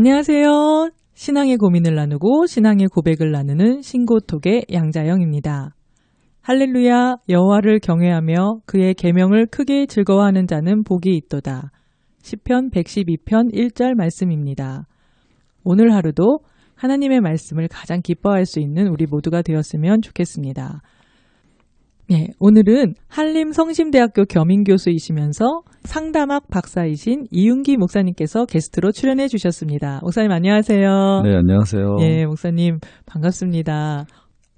안녕하세요. 신앙의 고민을 나누고 신앙의 고백을 나누는 신고톡의 양자영입니다. 할렐루야, 여호와를 경외하며 그의 계명을 크게 즐거워하는 자는 복이 있도다. 시편 112편 1절 말씀입니다. 오늘 하루도 하나님의 말씀을 가장 기뻐할 수 있는 우리 모두가 되었으면 좋겠습니다. 네, 오늘은 한림성심대학교 겸임교수이시면서 상담학 박사이신 이윤기 목사님께서 게스트로 출연해 주셨습니다. 목사님 안녕하세요. 네, 안녕하세요. 네, 목사님 반갑습니다.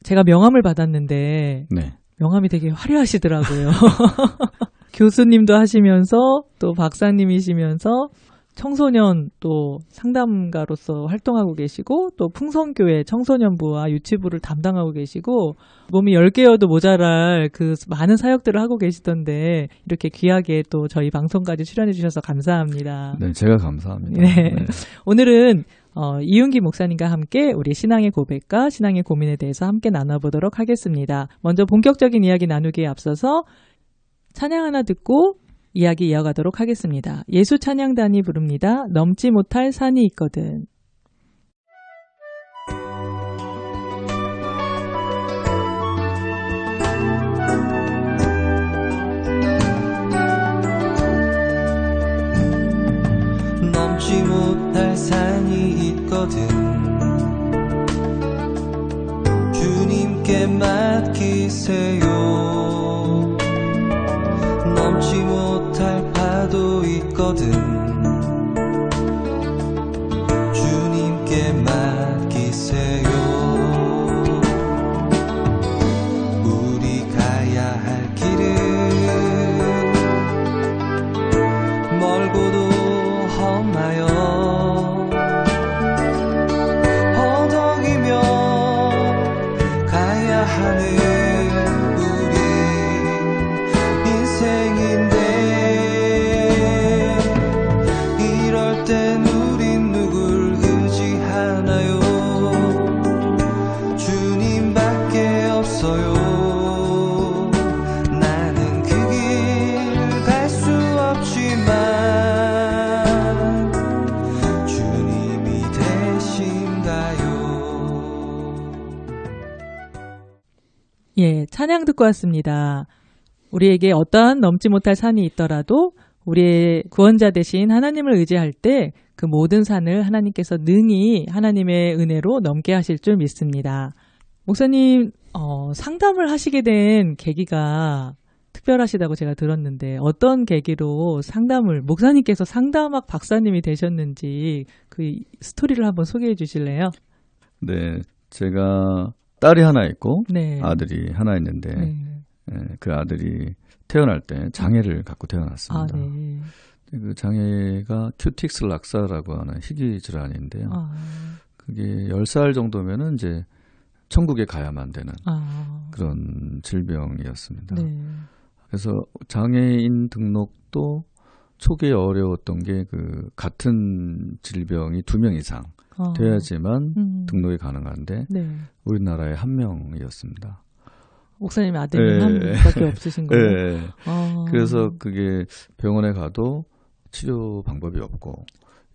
제가 명함을 받았는데 네. 명함이 되게 화려하시더라고요. 교수님도 하시면서 또 박사님이시면서 청소년 또 상담가로서 활동하고 계시고 또 풍성교회 청소년부와 유치부를 담당하고 계시고 몸이 10개여도 모자랄 그 많은 사역들을 하고 계시던데 이렇게 귀하게 또 저희 방송까지 출연해 주셔서 감사합니다. 네, 제가 감사합니다. 네. 네. 오늘은 이윤기 목사님과 함께 우리 신앙의 고백과 신앙의 고민에 대해서 함께 나눠보도록 하겠습니다. 먼저 본격적인 이야기 나누기에 앞서서 찬양 하나 듣고 이야기 이어가도록 하겠습니다. 예수 찬양단이 부릅니다. 넘지 못할 산이 있거든. 넘지 못할 산이 있거든. 주님께 맡기세요. 넘지 못할 파도 있거든. 주님께 맡기세요. 우리 가야 할 길은 멀고도 험하여 허덕이며 가야 하는 예, 찬양 듣고 왔습니다. 우리에게 어떠한 넘지 못할 산이 있더라도 우리의 구원자 되신 하나님을 의지할 때 그 모든 산을 하나님께서 능히 하나님의 은혜로 넘게 하실 줄 믿습니다. 목사님, 상담을 하시게 된 계기가 특별하시다고 제가 들었는데 어떤 계기로 목사님께서 상담학 박사님이 되셨는지 그 스토리를 한번 소개해 주실래요? 네, 제가 딸이 하나 있고 네. 아들이 하나 있는데 네. 그 아들이 태어날 때 장애를 갖고 태어났습니다. 네. 그 장애가 큐틱스 락사라고 하는 희귀 질환인데요. 그게 10살 정도면은 이제 천국에 가야만 되는 그런 질병이었습니다. 네. 그래서 장애인 등록도 초기에 어려웠던 게 그 같은 질병이 2명 이상 돼야지만 등록이 가능한데 네. 우리나라에 1명이었습니다. 목사님 아들은 한 분밖에 없으신 거예요? 네. 그래서 그게 병원에 가도 치료 방법이 없고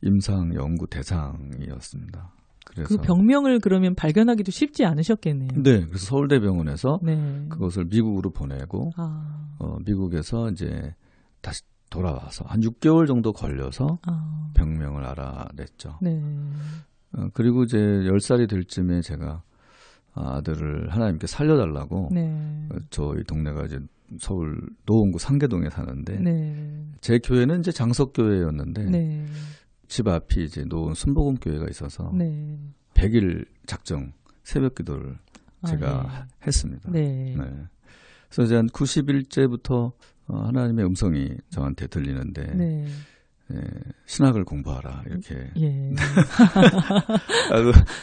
임상 연구 대상이었습니다. 그래서 그 병명을 그러면 발견하기도 쉽지 않으셨겠네요. 네, 그래서 서울대병원에서 네. 그것을 미국으로 보내고 미국에서 이제 다시 돌아와서 한 6개월 정도 걸려서 병명을 알아냈죠. 네. 그리고 이제 10살이 될 쯤에 제가 아들을 하나님께 살려달라고 네. 저희 동네가 이제 서울 노원구 상계동에 사는데 네. 제 교회는 이제 장석교회였는데 네. 집 앞이 이제 노원 순복음교회가 있어서 네. 100일 작정 새벽 기도를 제가 했습니다. 네. 네. 그래서 이제 한 90일째부터 하나님의 음성이 저한테 들리는데 네. 예, 신학을 공부하라 이렇게 예.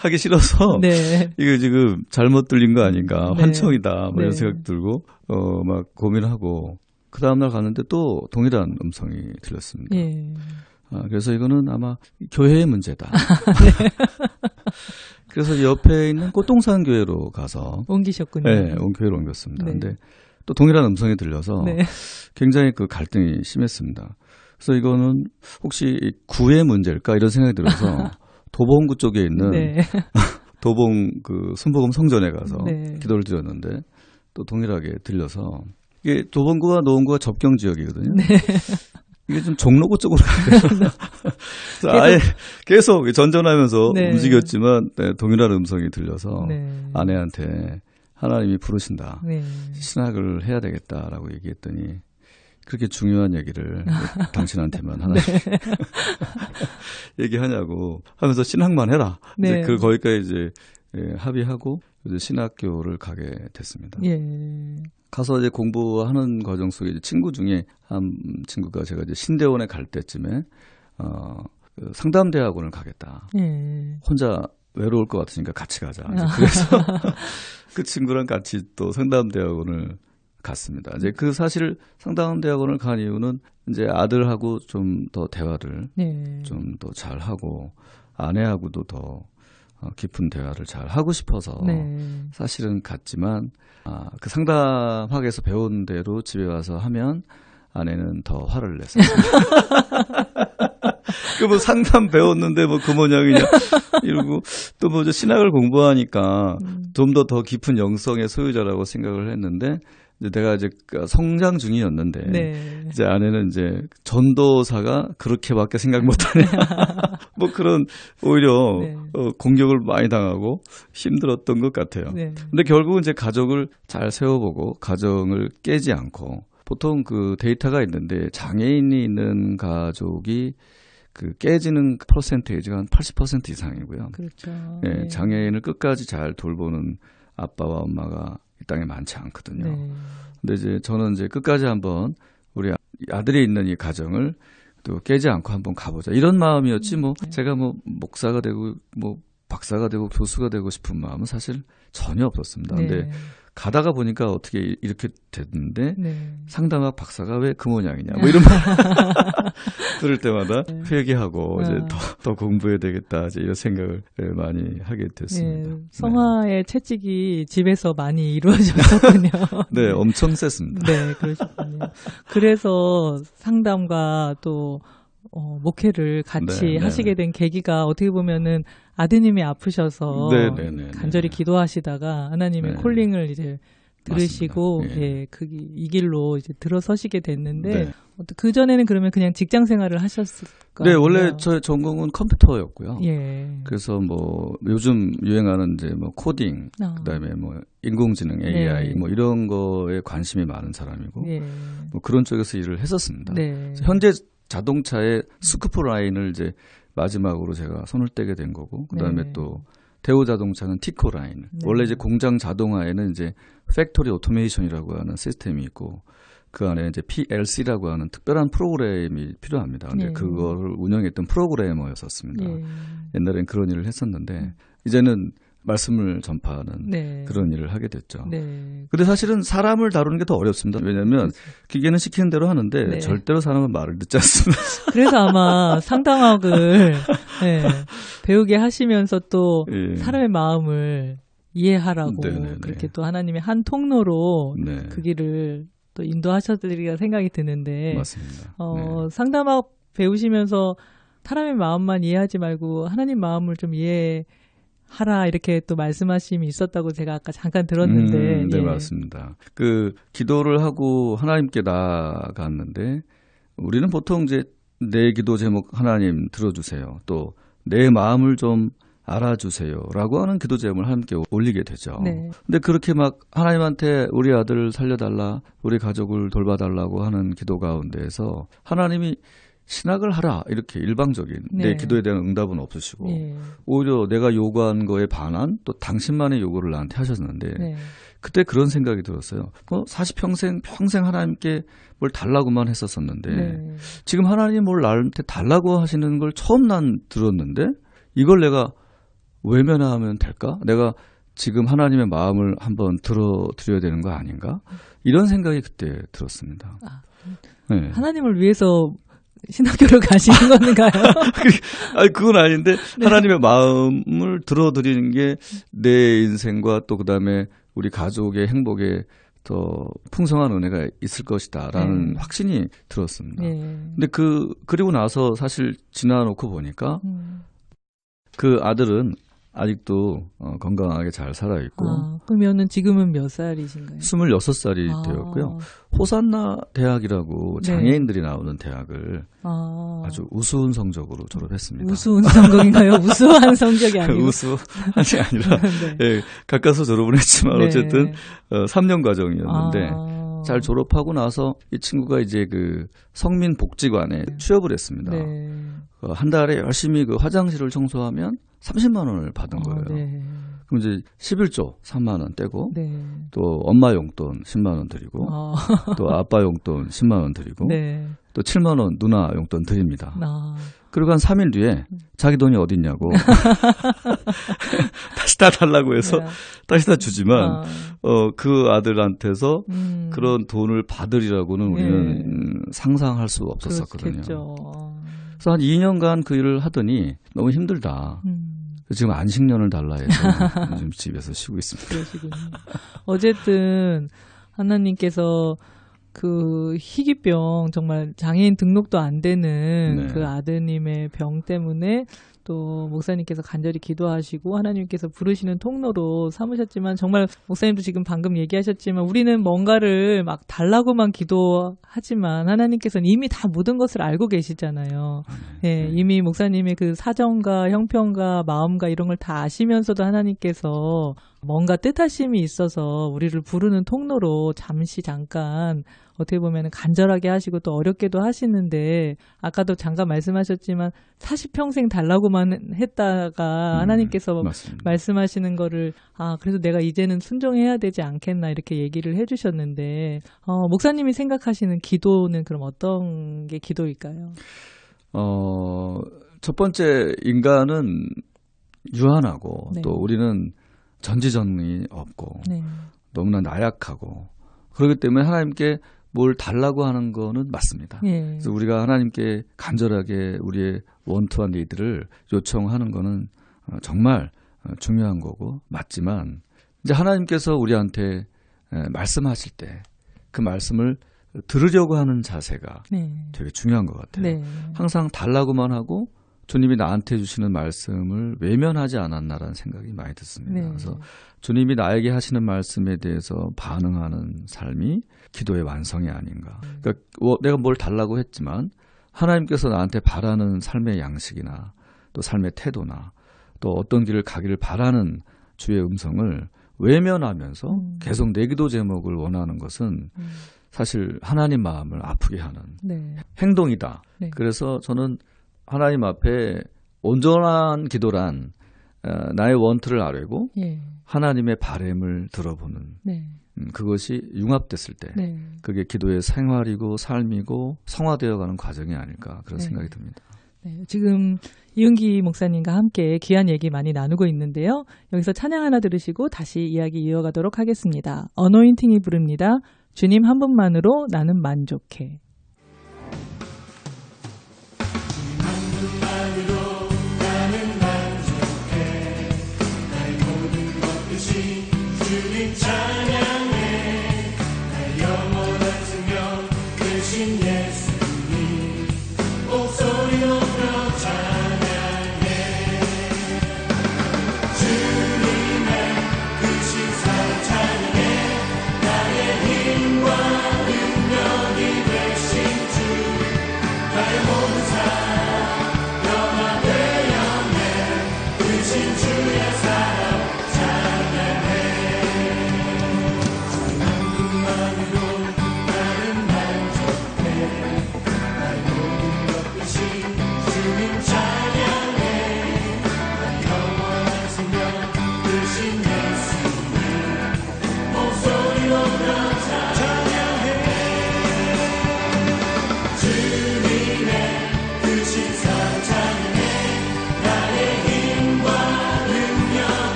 하기 싫어서 네. 이거 지금 잘못 들린 거 아닌가 네. 환청이다 뭐 이런 생각 들고 막 고민하고 그 다음날 갔는데 또 동일한 음성이 들렸습니다. 예. 그래서 이거는 아마 교회의 문제다. 네. 그래서 옆에 있는 꽃동산 교회로 가서 옮기셨군요. 네, 교회로 옮겼습니다. 그런데 네. 또 동일한 음성이 들려서 네. 굉장히 그 갈등이 심했습니다. 그래서 이거는 혹시 구의 문제일까 이런 생각이 들어서 도봉구 쪽에 있는 네. 도봉 그 순복음 성전에 가서 네. 기도를 드렸는데 또 동일하게 들려서 이게 도봉구와 노원구가 접경 지역이거든요. 네. 이게 좀 종로구 쪽으로 가요. 아예 계속 전전하면서 네. 움직였지만 네, 동일한 음성이 들려서 네. 아내한테 하나님이 부르신다. 네. 신학을 해야 되겠다라고 얘기했더니 그렇게 중요한 얘기를 당신한테만 하나 얘기하냐고 하면서 신학만 해라. 네. 이제 거기까지 이제 합의하고 이제 신학교를 가게 됐습니다. 예. 가서 이제 공부하는 과정 속에 이제 친구 중에 한 친구가 제가 이제 신대원에 갈 때쯤에 그 상담대학원을 가겠다. 예. 혼자 외로울 것 같으니까 같이 가자. 그래서 그 친구랑 같이 또 상담대학원을 갔습니다. 이제 그 사실 상담대학원을 간 이유는 이제 아들하고 좀 더 대화를 네. 좀 더 잘 하고 아내하고도 더 깊은 대화를 잘 하고 싶어서 네. 사실은 갔지만 그 상담학에서 배운 대로 집에 와서 하면 아내는 더 화를 냈었습니다. 그 뭐 상담 배웠는데 뭐 그 모양이냐 이러고 또 뭐 신학을 공부하니까 좀 더 깊은 영성의 소유자라고 생각을 했는데 이제 내가 이제 성장 중이었는데 네. 이제 아내는 이제 전도사가 그렇게밖에 생각 못하네. 뭐 그런 오히려 네. 공격을 많이 당하고 힘들었던 것 같아요. 네. 근데 결국은 이제 가족을 잘 세워보고 가정을 깨지 않고 보통 그 데이터가 있는데 장애인이 있는 가족이 그 깨지는 퍼센테이지가 한 80% 이상이고요. 그렇죠. 네, 네. 장애인을 끝까지 잘 돌보는 아빠와 엄마가 이 땅에 많지 않거든요. 네. 근데 이제 저는 이제 끝까지 한번 우리 아들이 있는 이 가정을 또 깨지 않고 한번 가보자 이런 마음이었지 뭐 제가 뭐 목사가 되고 뭐 박사가 되고 교수가 되고 싶은 마음은 사실 전혀 없었습니다. 네. 근데 가다가 보니까 어떻게 이렇게 됐는데 네. 상담학 박사가 왜 그 모양이냐 뭐 이런 말 들을 때마다 회개하고 이제 더 공부해야 되겠다 이제 이런 생각을 많이 하게 됐습니다. 네. 성화의 채찍이 집에서 많이 이루어졌었군요. 네, 엄청 셌습니다. 네, 그러셨군요. 그래서 상담과 또 목회를 같이 네, 하시게 된 계기가 어떻게 보면은 아드님이 아프셔서 네, 간절히 기도하시다가 하나님의 네. 콜링을 이제 들으시고 맞습니다. 예, 이 길로 이제 들어서시게 됐는데 네. 그 전에는 그러면 그냥 직장 생활을 하셨을까요? 네, 원래 저의 전공은 컴퓨터였고요. 예. 그래서 뭐 요즘 유행하는 이제 뭐 코딩, 그다음에 뭐 인공지능 AI 네. 뭐 이런 거에 관심이 많은 사람이고 예. 뭐 그런 쪽에서 일을 했었습니다. 네. 현재 자동차의 스쿠프 라인을 이제 마지막으로 제가 손을 떼게 된 거고 그다음에 네. 또 대우 자동차는 티코 라인. 네. 원래 이제 공장 자동화에는 이제 팩토리 오토메이션이라고 하는 시스템이 있고 그 안에 이제 PLC라고 하는 특별한 프로그램이 필요합니다. 근데 네. 그거를 운영했던 프로그래머였었습니다. 예. 옛날엔 그런 일을 했었는데 이제는 말씀을 전파하는 네. 그런 일을 하게 됐죠. 네. 근데 사실은 사람을 다루는 게 더 어렵습니다. 왜냐하면 그렇죠. 기계는 시키는 대로 하는데 네. 절대로 사람은 말을 듣지 않습니다. 그래서 아마 상담학을 네, 배우게 하시면서 또 예. 사람의 마음을 이해하라고 네네네. 그렇게 또 하나님의 한 통로로 네. 그 길을 또 인도하셨으리라 생각이 드는데 맞습니다. 네. 상담학 배우시면서 사람의 마음만 이해하지 말고 하나님 마음을 좀 이해하라 이렇게 또 말씀하심이 있었다고 제가 아까 잠깐 들었는데 네, 예. 맞습니다. 그 기도를 하고 하나님께 나아갔는데 우리는 보통 이제 내 기도 제목 하나님 들어주세요. 또 내 마음을 좀 알아주세요라고 하는 기도 제목을 하나님께 올리게 되죠. 네. 근데 그렇게 막 하나님한테 우리 아들 살려달라, 우리 가족을 돌봐달라고 하는 기도 가운데에서 하나님이 신학을 하라 이렇게 일방적인 네. 내 기도에 대한 응답은 없으시고 예. 오히려 내가 요구한 거에 반한 또 당신만의 요구를 나한테 하셨는데 네. 그때 그런 생각이 들었어요. 사실 평생 하나님께 뭘 달라고만 했었었는데 네. 지금 하나님 뭘 나한테 달라고 하시는 걸 처음 난 들었는데 이걸 내가 외면하면 될까? 내가 지금 하나님의 마음을 한번 들어드려야 되는 거 아닌가? 이런 생각이 그때 들었습니다. 네. 하나님을 위해서 신학교를 가시는 건가요? 아니 그건 아닌데 네. 하나님의 마음을 들어드리는 게 내 인생과 또 그다음에 우리 가족의 행복에 더 풍성한 은혜가 있을 것이다라는 확신이 들었습니다. 근데 그리고 나서 사실 지나놓고 보니까 그 아들은 아직도 건강하게 잘 살아있고. 그러면은 지금은 몇 살이신가요? 26살이 되었고요. 호산나 대학이라고 장애인들이 나오는 대학을 아주 우수한 성적으로 졸업했습니다. 우수한 성적인가요? 우수한 성적이 아니고. 우수한이 아니라 네. 가까스로 졸업을 했지만 어쨌든 3년 과정이었는데 잘 졸업하고 나서 이 친구가 이제 그 성민복지관에 취업을 했습니다. 한 달에 열심히 그 화장실을 청소하면 30만 원을 받은 거예요. 그럼 이제 11조 3만 원 떼고 또 엄마 용돈 10만 원 드리고 또 아빠 용돈 10만 원 드리고 또 7만 원 누나 용돈 드립니다. 그리고 한 3일 뒤에 자기 돈이 어딨냐고 다시 다 달라고 해서 다시 다 주지만 그 아들한테서 그런 돈을 받으리라고는 우리는 상상할 수 없었거든요. 그렇겠죠. 그래서 한 2년간 그 일을 하더니 너무 힘들다. 지금 안식년을 달라 해서 요즘 집에서 쉬고 있습니다. 그러시군요. 어쨌든 하나님께서 그 희귀병 정말 장애인 등록도 안 되는 그 아드님의 병 때문에 또 목사님께서 간절히 기도하시고 하나님께서 부르시는 통로로 삼으셨지만 정말 목사님도 지금 방금 얘기하셨지만 우리는 뭔가를 막 달라고만 기도하지만 하나님께서는 이미 다 모든 것을 알고 계시잖아요. 예, 이미 목사님의 그 사정과 형편과 마음과 이런 걸 다 아시면서도 하나님께서 뭔가 뜻하심이 있어서 우리를 부르는 통로로 잠깐 어떻게 보면 간절하게 하시고 또 어렵게도 하시는데 아까도 잠깐 말씀하셨지만 40평생 달라고만 했다가 하나님께서 맞습니다. 말씀하시는 거를 그래도 내가 이제는 순종해야 되지 않겠나 이렇게 얘기를 해주셨는데 목사님이 생각하시는 기도는 그럼 어떤 게 기도일까요? 첫 번째 인간은 유한하고 또 우리는 전지전능이 없고 너무나 나약하고 그렇기 때문에 하나님께 뭘 달라고 하는 거는 맞습니다. 그래서 우리가 하나님께 간절하게 우리의 원투와 니드를 요청하는 거는 정말 중요한 거고 맞지만 이제 하나님께서 우리한테 말씀하실 때 그 말씀을 들으려고 하는 자세가 되게 중요한 것 같아요. 항상 달라고만 하고 주님이 나한테 주시는 말씀을 외면하지 않았나라는 생각이 많이 듣습니다. 그래서 주님이 나에게 하시는 말씀에 대해서 반응하는 삶이 기도의 완성이 아닌가. 그러니까 내가 뭘 달라고 했지만 하나님께서 나한테 바라는 삶의 양식이나 또 삶의 태도나 또 어떤 길을 가기를 바라는 주의 음성을 외면하면서 계속 내 기도 제목을 원하는 것은 사실 하나님 마음을 아프게 하는 행동이다. 그래서 저는 하나님 앞에 온전한 기도란 나의 원투를 아뢰고 하나님의 바램을 들어보는 그것이 융합됐을 때 그게 기도의 생활이고 삶이고 성화되어가는 과정이 아닐까 그런 생각이 듭니다. 지금 이은기 목사님과 함께 귀한 얘기 많이 나누고 있는데요. 여기서 찬양 하나 들으시고 다시 이야기 이어가도록 하겠습니다. 어노인팅이 부릅니다. 주님 한 분만으로 나는 만족해.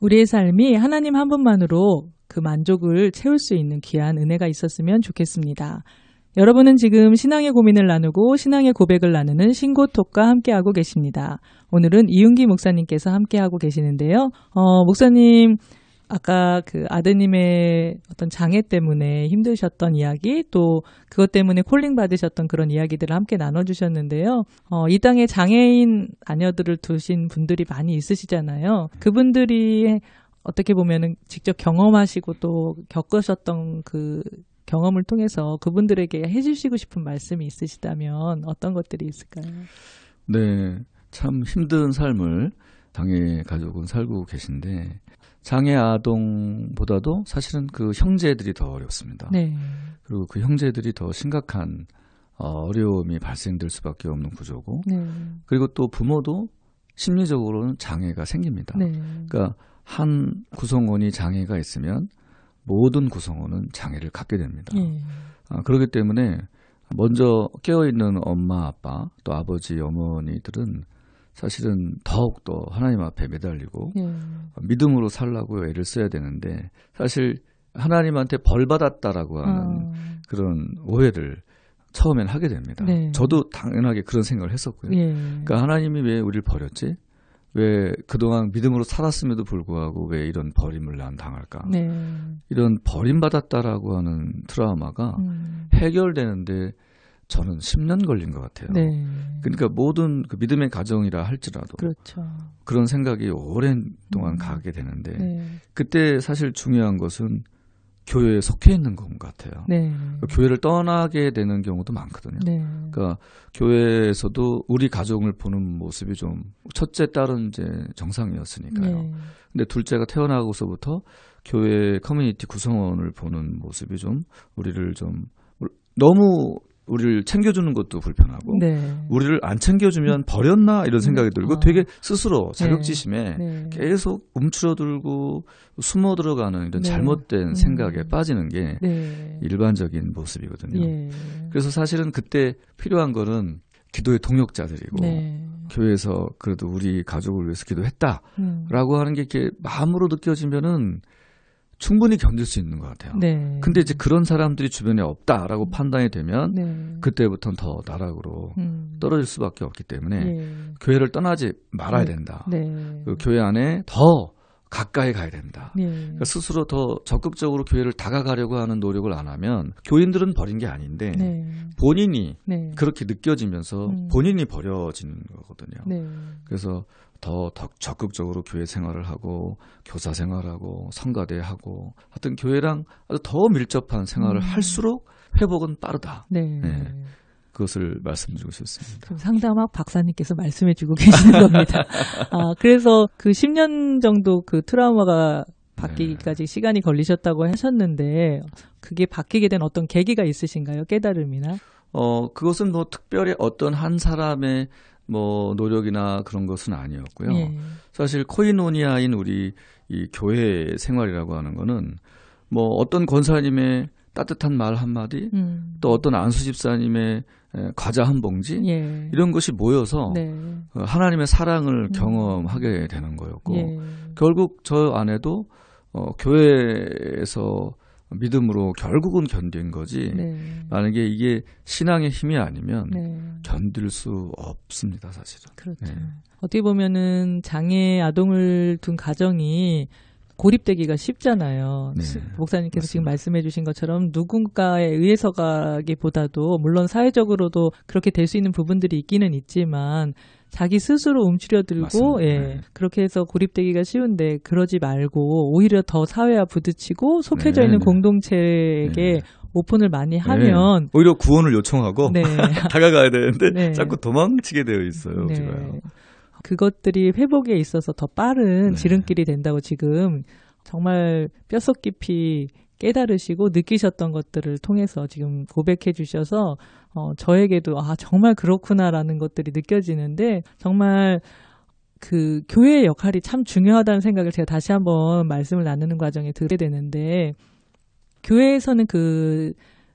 우리의 삶이 하나님 한 분만으로 그 만족을 채울 수 있는 귀한 은혜가 있었으면 좋겠습니다. 여러분은 지금 신앙의 고민을 나누고 신앙의 고백을 나누는 신고톡과 함께하고 계십니다. 오늘은 이윤기 목사님께서 함께하고 계시는데요. 목사님, 아까 그 아드님의 어떤 장애 때문에 힘드셨던 이야기, 또 그것 때문에 콜링 받으셨던 그런 이야기들을 함께 나눠주셨는데요. 이 땅에 장애인 자녀들을 두신 분들이 많이 있으시잖아요. 그분들이 어떻게 보면은 직접 경험하시고 또 겪으셨던 그 경험을 통해서 그분들에게 해주시고 싶은 말씀이 있으시다면 어떤 것들이 있을까요? 네, 참 힘든 삶을 장애 가족은 살고 계신데 장애 아동보다도 사실은 그 형제들이 더 어렵습니다. 네. 그리고 그 형제들이 더 심각한 어려움이 발생될 수밖에 없는 구조고 네. 그리고 또 부모도 심리적으로는 장애가 생깁니다. 네. 그러니까 한 구성원이 장애가 있으면 모든 구성원은 장애를 갖게 됩니다. 그렇기 때문에 먼저 깨어있는 엄마, 아빠, 또 아버지, 어머니들은 사실은 더욱더 하나님 앞에 매달리고 믿음으로 살라고 애를 써야 되는데 사실 하나님한테 벌 받았다라고 하는 그런 오해를 처음엔 하게 됩니다. 네. 저도 당연하게 그런 생각을 했었고요. 그러니까 하나님이 왜 우리를 버렸지? 왜 그동안 믿음으로 살았음에도 불구하고 왜 이런 버림을 난 당할까? 네. 이런 버림받았다라고 하는 트라우마가 해결되는데 저는 10년 걸린 것 같아요. 네. 그러니까 모든 그 믿음의 가정이라 할지라도 그렇죠. 그런 생각이 오랜 동안 가게 되는데 그때 사실 중요한 것은 교회에 속해 있는 것 같아요. 네. 교회를 떠나게 되는 경우도 많거든요. 네. 그러니까 교회에서도 우리 가족을 보는 모습이 좀 첫째 딸은 이제 정상이었으니까요. 네. 근데 둘째가 태어나고서부터 교회 커뮤니티 구성원을 보는 모습이 좀 우리를 좀 너무 우리를 챙겨주는 것도 불편하고 우리를 안 챙겨주면 버렸나 이런 생각이 들고 되게 스스로 자격지심에 계속 움츠러들고 숨어 들어가는 이런 잘못된 생각에 빠지는 게 일반적인 모습이거든요. 그래서 사실은 그때 필요한 거는 기도의 동역자들이고 교회에서 그래도 우리 가족을 위해서 기도했다라고 하는 게 이렇게 마음으로 느껴지면은 충분히 견딜 수 있는 것 같아요. 근데 이제 그런 사람들이 주변에 없다라고 판단이 되면 그때부터는 더 나락으로 떨어질 수밖에 없기 때문에 교회를 떠나지 말아야 된다. 그 교회 안에 더 가까이 가야 된다. 그러니까 스스로 더 적극적으로 교회를 다가가려고 하는 노력을 안 하면 교인들은 버린 게 아닌데 본인이 그렇게 느껴지면서 본인이 버려지는 거거든요. 그래서 더 적극적으로 교회 생활을 하고 교사 생활하고 성가대하고 하여튼 교회랑 아주 더 밀접한 생활을 할수록 회복은 빠르다. 그것을 말씀드리고 싶습니다. 상담학 박사님께서 말씀해주고 계시는 겁니다. 그래서 그 10년 정도 그 트라우마가 바뀌기까지 시간이 걸리셨다고 하셨는데 그게 바뀌게 된 어떤 계기가 있으신가요? 깨달음이나? 그것은 뭐 특별히 어떤 한 사람의 뭐 노력이나 그런 것은 아니었고요. 사실 코이노니아인 우리 이 교회 생활이라고 하는 거는 뭐 어떤 권사님의 따뜻한 말 한마디 또 어떤 안수 집사님의 과자 한 봉지 이런 것이 모여서 하나님의 사랑을 경험하게 되는 거였고 결국 저 안에도 교회에서 믿음으로 결국은 견딘 거지 만약에 이게 신앙의 힘이 아니면 견딜 수 없습니다. 사실은. 그렇죠. 어떻게 보면은 장애 아동을 둔 가정이 고립되기가 쉽잖아요. 목사님께서 지금 말씀해 주신 것처럼 누군가에 의해서가기보다도 물론 사회적으로도 그렇게 될 수 있는 부분들이 있기는 있지만 자기 스스로 움츠려들고 그렇게 해서 고립되기가 쉬운데 그러지 말고 오히려 더 사회와 부딪히고 속해져 있는 공동체에게 오픈을 많이 하면 오히려 구원을 요청하고 다가가야 되는데 자꾸 도망치게 되어 있어요. 우리가요. 그것들이 회복에 있어서 더 빠른 지름길이 된다고 지금 정말 뼛속 깊이 깨달으시고 느끼셨던 것들을 통해서 지금 고백해 주셔서 저에게도 정말 그렇구나라는 것들이 느껴지는데 정말 그 교회의 역할이 참 중요하다는 생각을 제가 다시 한번 말씀을 나누는 과정에 들게 되는데 교회에서는 그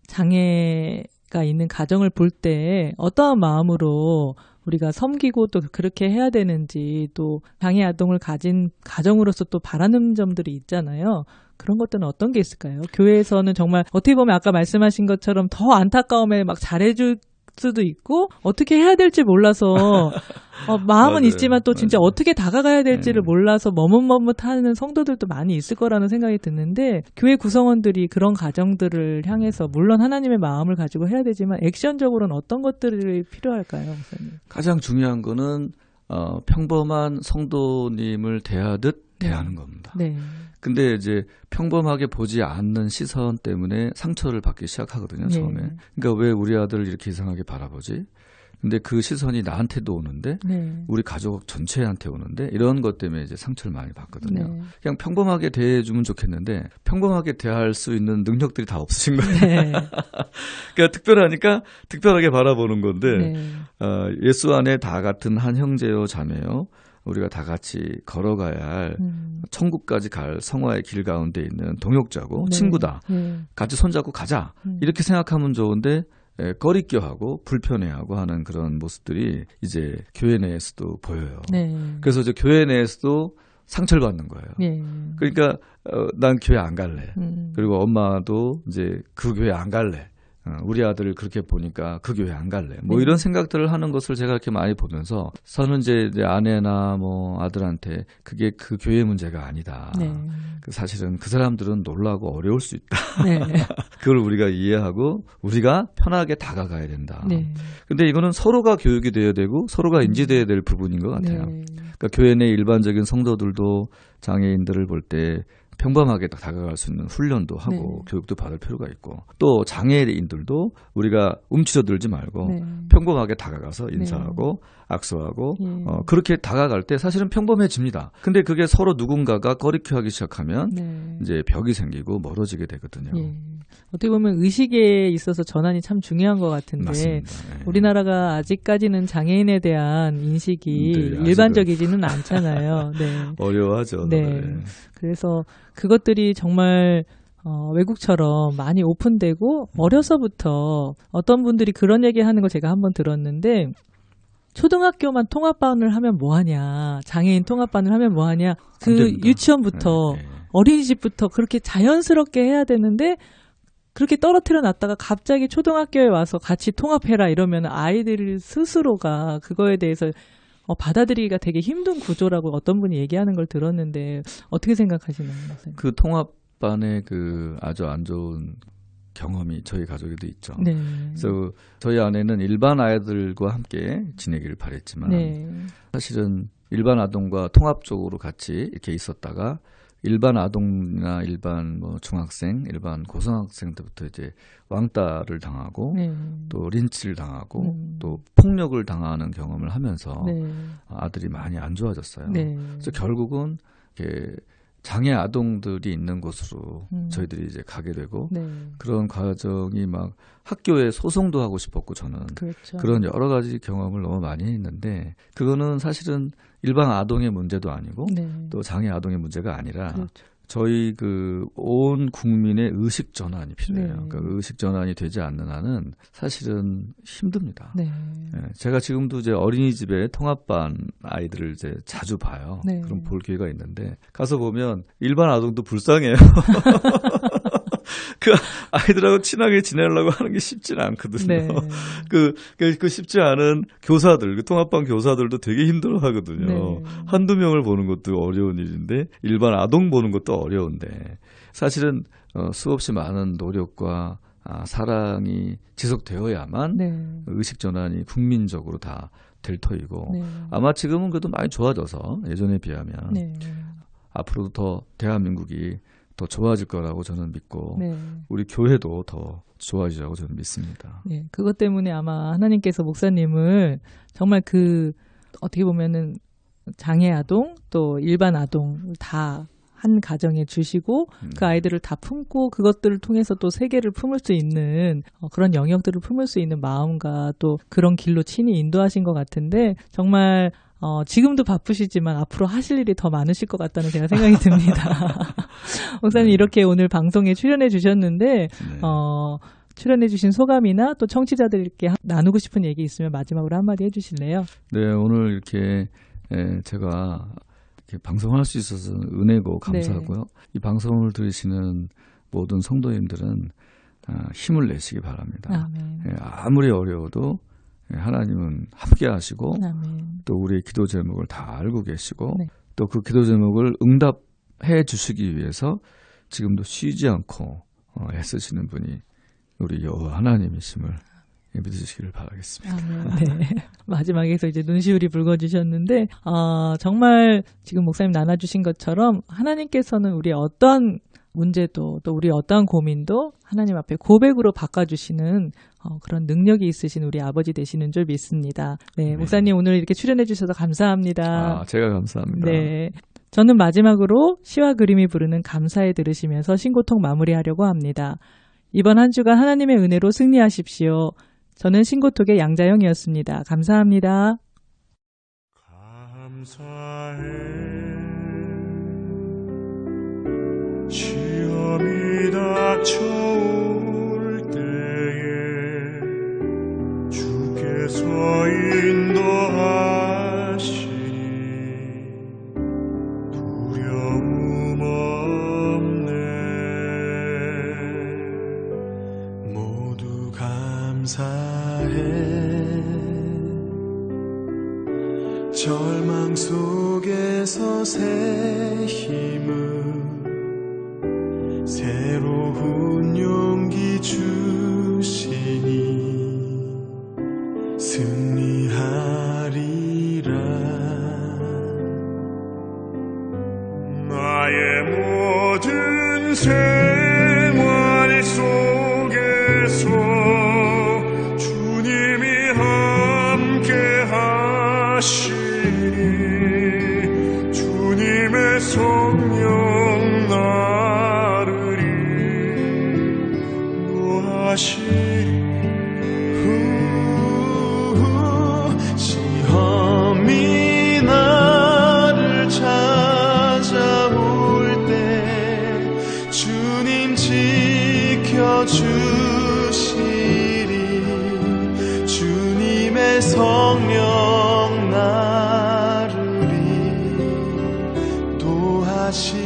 장애가 있는 가정을 볼 때 어떠한 마음으로 우리가 섬기고 또 그렇게 해야 되는지 또 장애 아동을 가진 가정으로서 또 바라는 점들이 있잖아요. 그런 것들은 어떤 게 있을까요? 교회에서는 정말 어떻게 보면 아까 말씀하신 것처럼 더 안타까움에 막 잘해줄 수도 있고 어떻게 해야 될지 몰라서 마음은 맞아요. 있지만 또 진짜 맞아요. 어떻게 다가가야 될지를 몰라서 머뭇머뭇하는 성도들도 많이 있을 거라는 생각이 드는데 교회 구성원들이 그런 가정들을 향해서 물론 하나님의 마음을 가지고 해야 되지만 액션적으로는 어떤 것들이 필요할까요, 목사님? 가장 중요한 거는 평범한 성도님을 대하듯 대하는 겁니다. 네. 근데 이제 평범하게 보지 않는 시선 때문에 상처를 받기 시작하거든요, 처음에. 네. 그러니까 왜 우리 아들을 이렇게 이상하게 바라보지? 근데 그 시선이 나한테도 오는데, 네. 우리 가족 전체한테 오는데, 이런 것 때문에 이제 상처를 많이 받거든요. 네. 그냥 평범하게 대해주면 좋겠는데, 평범하게 대할 수 있는 능력들이 다 없으신 거예요. 네. 그러니까 특별하니까 특별하게 바라보는 건데, 네. 예수 안에 다 같은 한 형제요, 자매요. 우리가 다 같이 걸어가야 할 천국까지 갈 성화의 길 가운데 있는 동역자고 네. 친구다. 네. 같이 손잡고 가자. 이렇게 생각하면 좋은데 꺼리껴하고 불편해하고 하는 그런 모습들이 이제 교회 내에서도 보여요. 네. 그래서 이제 교회 내에서도 상처를 받는 거예요. 네. 그러니까 난 교회 안 갈래. 그리고 엄마도 이제 그 교회 안 갈래. 우리 아들을 그렇게 보니까 그 교회 안 갈래. 뭐 이런 생각들을 하는 것을 제가 이렇게 많이 보면서 저는 이제 아내나 뭐 아들한테 그게 그 교회 문제가 아니다. 네. 사실은 그 사람들은 놀라고 어려울 수 있다. 네. 그걸 우리가 이해하고 우리가 편하게 다가가야 된다. 네. 근데 이거는 서로가 교육이 돼야 되고 서로가 인지돼야 될 부분인 것 같아요. 네. 그러니까 교회 내 일반적인 성도들도 장애인들을 볼 때 평범하게 다가갈 수 있는 훈련도 하고 네. 교육도 받을 필요가 있고 또 장애인들도 우리가 움츠러들지 말고 네. 평범하게 다가가서 인사하고 악수하고 그렇게 다가갈 때 사실은 평범해집니다. 근데 그게 서로 누군가가 꺼리켜 하기 시작하면 네. 이제 벽이 생기고 멀어지게 되거든요. 예. 어떻게 보면 의식에 있어서 전환이 참 중요한 것 같은데 맞습니다. 네. 우리나라가 아직까지는 장애인에 대한 인식이 네, 일반적이지는 않잖아요. 네. 어려워하죠. 네. 네. 그래서 그것들이 정말 외국처럼 많이 오픈되고 어려서부터 어떤 분들이 그런 얘기하는 걸 제가 한번 들었는데 초등학교만 통합반을 하면 뭐하냐, 장애인 통합반을 하면 뭐하냐, 그 유치원부터 네, 네. 어린이집부터 그렇게 자연스럽게 해야 되는데 그렇게 떨어뜨려 놨다가 갑자기 초등학교에 와서 같이 통합해라 이러면 아이들 스스로가 그거에 대해서 받아들이기가 되게 힘든 구조라고 어떤 분이 얘기하는 걸 들었는데 어떻게 생각하시나요? 선생님? 그 통합반의 그 아주 안 좋은 경험이 저희 가족에도 있죠. 네. 그래서 저희 아내는 일반 아이들과 함께 지내기를 바랬지만 네. 사실은 일반 아동과 통합적으로 같이 이렇게 있었다가 일반 아동이나 일반 뭐 중학생, 일반 고등학생 때부터 이제 왕따를 당하고 네. 또 린치를 당하고 또 폭력을 당하는 경험을 하면서 네. 아들이 많이 안 좋아졌어요. 네. 그래서 결국은 이렇게 장애 아동들이 있는 곳으로 저희들이 이제 가게 되고 네. 그런 과정이 막 학교에 소송도 하고 싶었고 저는 그렇죠. 그런 여러 가지 경험을 너무 많이 했는데 그거는 사실은 일반 아동의 문제도 아니고 네. 또 장애 아동의 문제가 아니라 그렇죠. 저희 그 온 국민의 의식 전환이 필요해요. 네. 그러니까 의식 전환이 되지 않는 한은 사실은 힘듭니다. 네. 제가 지금도 이제 어린이집에 통합반 아이들을 이제 자주 봐요. 네. 그럼 볼 기회가 있는데 가서 보면 일반 아동도 불쌍해요. 그 아이들하고 친하게 지내려고 하는 게 쉽지는 않거든요. 네. 그 쉽지 않은 교사들, 그 통합반 교사들도 되게 힘들어 하거든요. 네. 한두 명을 보는 것도 어려운 일인데, 일반 아동 보는 것도 어려운데, 사실은 수없이 많은 노력과 사랑이 지속되어야만 네. 의식 전환이 국민적으로 다 될 터이고, 네. 아마 지금은 그래도 많이 좋아져서 예전에 비하면 네. 앞으로도 더 대한민국이 더 좋아질 거라고 저는 믿고 네. 우리 교회도 더 좋아지라고 저는 믿습니다. 네, 그것 때문에 아마 하나님께서 목사님을 정말 그 어떻게 보면은 장애 아동 또 일반 아동 다 한 가정에 주시고 그 아이들을 다 품고 그것들을 통해서 또 세계를 품을 수 있는 그런 영역들을 품을 수 있는 마음과 또 그런 길로 친히 인도하신 것 같은데 정말 지금도 바쁘시지만 앞으로 하실 일이 더 많으실 것 같다는 제가 생각이 듭니다. 목사님 이렇게 오늘 방송에 출연해 주셨는데 네. 출연해 주신 소감이나 또 청취자들께 나누고 싶은 얘기 있으면 마지막으로 한마디 해주실래요? 네, 오늘 이렇게 제가 이렇게 방송할 수 있어서 은혜고 감사하고요. 네. 이 방송을 들으시는 모든 성도님들은 힘을 내시기 바랍니다. 아무리 어려워도 하나님은 함께 하시고 또 우리의 기도 제목을 다 알고 계시고 네. 또 그 기도 제목을 응답해 주시기 위해서 지금도 쉬지 않고 애쓰시는 분이 우리 여호와 하나님이심을 믿으시기를 바라겠습니다. 네. 마지막에서 이제 눈시울이 붉어지셨는데 정말 지금 목사님 나눠주신 것처럼 하나님께서는 우리의 어떤 문제도 또 우리 어떠한 고민도 하나님 앞에 고백으로 바꿔주시는 그런 능력이 있으신 우리 아버지 되시는 줄 믿습니다. 네, 목사님 오늘 이렇게 출연해 주셔서 감사합니다. 제가 감사합니다. 네, 저는 마지막으로 시와 그림이 부르는 감사에 들으시면서 신고통 마무리하려고 합니다. 이번 한 주간 하나님의 은혜로 승리하십시오. 저는 신고톡의 양자영이었습니다. 감사합니다. 감사해 시험이 닥쳐올 때에 주께서 인도하시니 두려움 없네. 모두 감사해 절망 속에서 새 힘을 새로운 용기 주시니 승리하리라. 나의 모든 생활 속에서 주님이 함께 하시니 주님의 성령 시험이 나를 찾아올 때 주님 지켜주시리. 주님의 성령 나를 도하시리.